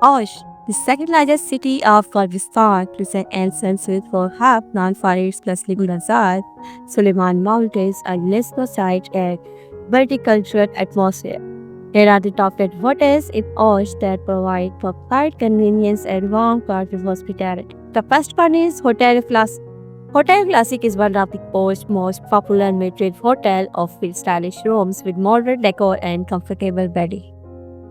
Osh, the second largest city of Kyrgyzstan, presents ancient with for half known for its bustling bazaar, Suleiman Mountains, a UNESCO site and multicultural atmosphere. Here are the top 10 hotels in Osh that provide for quiet convenience and warm corporate hospitality. The first one is Hotel Classic. Hotel Classic is one of the Post's most popular mid-range hotel, offering stylish rooms with modern decor and comfortable bedding.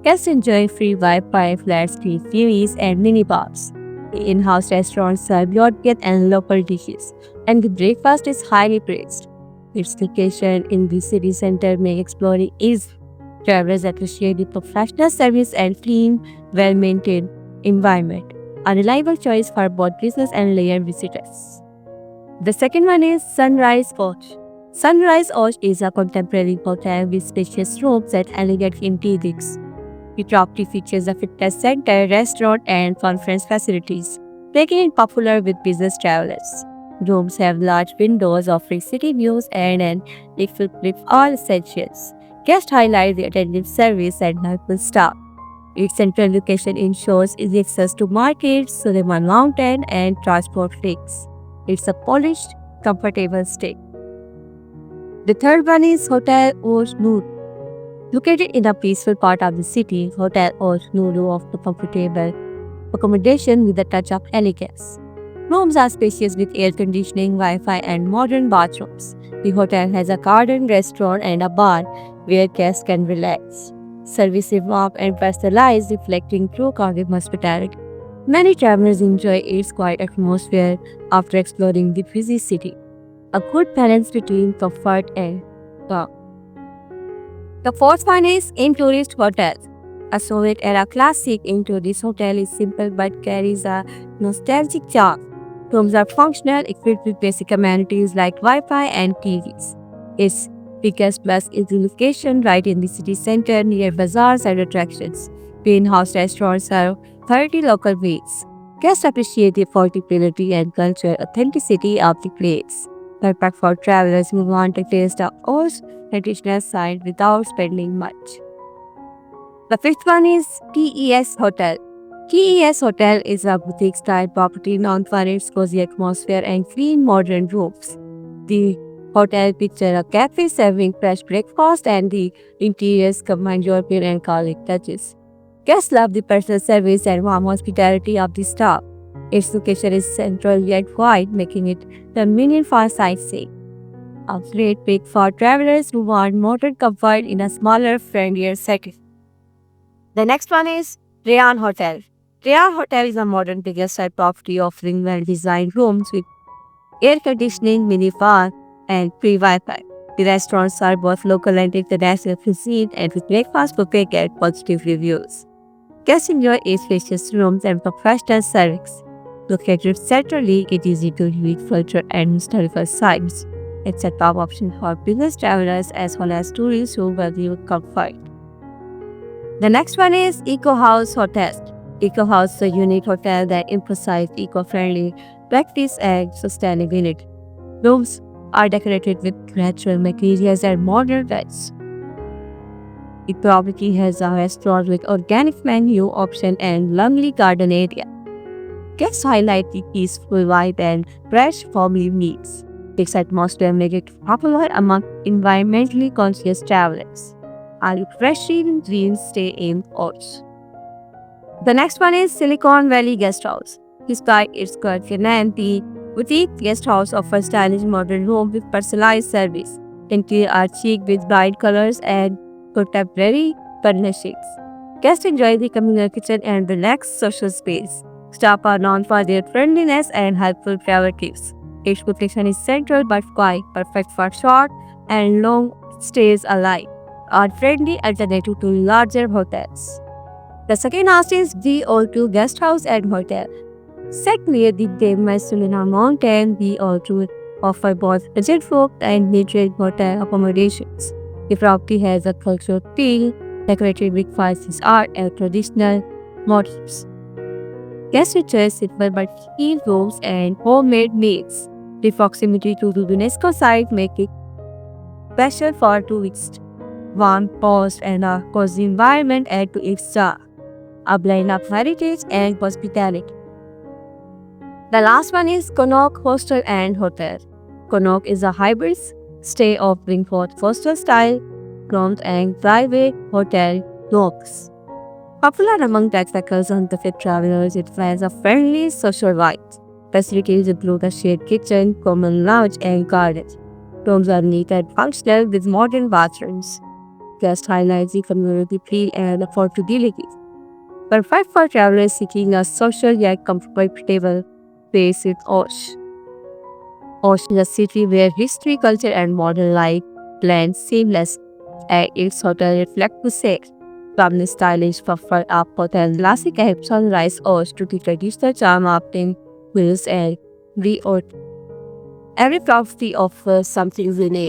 Guests enjoy free Wi-Fi, flat-screen TVs, and minibars. The in-house restaurants serve European and local dishes, and the breakfast is highly praised. Its location in the city center makes exploring easy. Travelers appreciate the professional service and clean, well-maintained environment, a reliable choice for both business and leisure visitors. The second one is Sunrise Osh. Sunrise Osh is a contemporary hotel with spacious rooms and elegant interiors. The property features a fitness center, restaurant, and conference facilities, making it popular with business travelers. Rooms have large windows offering city views and an equipped with all essentials. Guests highlight the attentive service and helpful staff. Its central location ensures easy access to markets, Suleiman Mountain, and transport links. It's a polished, comfortable stay. The third one is Hotel Osh Noor. Located in a peaceful part of the city, Hotel Osh Nuru offers comfortable accommodation with a touch of elegance. Rooms are spacious with air conditioning, Wi-Fi, and modern bathrooms. The hotel has a garden, restaurant, and a bar where guests can relax. Service is warm and personalized, reflecting true Cardiff hospitality. Many travelers enjoy its quiet atmosphere after exploring the busy city. A good balance between comfort and calm. The fourth one is In Tourist Hotels. A Soviet era classic In Tourist Hotel is simple but carries a nostalgic charm. Rooms are functional, equipped with basic amenities like Wi-Fi and TVs. Its biggest plus is the location right in the city center near bazaars and attractions. The in-house restaurants serve 30 local meals. Guests appreciate the affordability and cultural authenticity of the place. Perfect for travelers who want to taste the old traditional side without spending much. The fifth one is TES Hotel. TES Hotel is a boutique-style property known for its cozy atmosphere and clean modern rooms. The hotel features a cafe serving fresh breakfast and the interiors combine European and Catholic touches. Guests love the personal service and warm hospitality of the staff. Its location is central yet wide, making it convenient for sightseeing. A great pick for travelers who want modern comfort in a smaller, friendlier setting. The next one is Rayan Hotel. Rayan Hotel is a modern bigger-style property offering well-designed rooms with air conditioning, mini-bar, and free Wi-Fi. The restaurants serve both local and international cuisine, and with breakfast buffet get positive reviews. Guests enjoy spacious rooms and professional service. Located centrally, it is easy to visit cultural and historical sites. It's a top option for business travelers as well as tourists who value comfort. The next one is Eco House Hotels. Eco House is a unique hotel that emphasizes eco-friendly practice and sustainability. Rooms are decorated with natural materials and modern touches. The property has a restaurant with organic menu option and lovely garden area. Guests highlight the peaceful vibe and fresh family meals. Its atmosphere makes it popular among environmentally conscious travelers. A refreshing green stay in Osh. The next one is Silicon Valley Guest House. Despite its quirky the boutique guest house offers stylish modern room with personalized service. Interiors are chic with bright colors and contemporary furnishings. Guests enjoy the communal kitchen and relaxed social space. Staff are known for their friendliness and helpful travel tips. Its location is central but quiet, perfect for short and long stays alike. A friendly alternative to larger hotels. The second house is the O2 Guest House and Hotel. Set near the Suleiman Mountain, the O2 offers both budget folk and mid-range hotel accommodations. The property has a cultural feel, decorated with fancy art and traditional motifs. Guests enjoy simple but clean rooms and homemade meals. The proximity to the UNESCO site makes it special for tourists. Warm, post, and a cozy environment add to its charm. a blend of heritage and hospitality. The last one is Connaught Hostel and Hotel. Connaught is a hybrid stay offering both hostel style, ground and private hotel rooms. Popular among backpackers and the fit travelers, it has a friendly social vibe. Facilities include a shared kitchen, common lounge, and garden. Rooms are neat and functional with modern bathrooms. Guest highlights the community feel and affordability. Perfect for travelers seeking a social yet comfortable place with Osh. Osh is a city where history, culture, and modern life blend seamlessly. And its hotel reflects the same. From the stylish puffer up hotel classic and sunrise Osh to the traditional charm of wheels and reort. Every property offers something unique.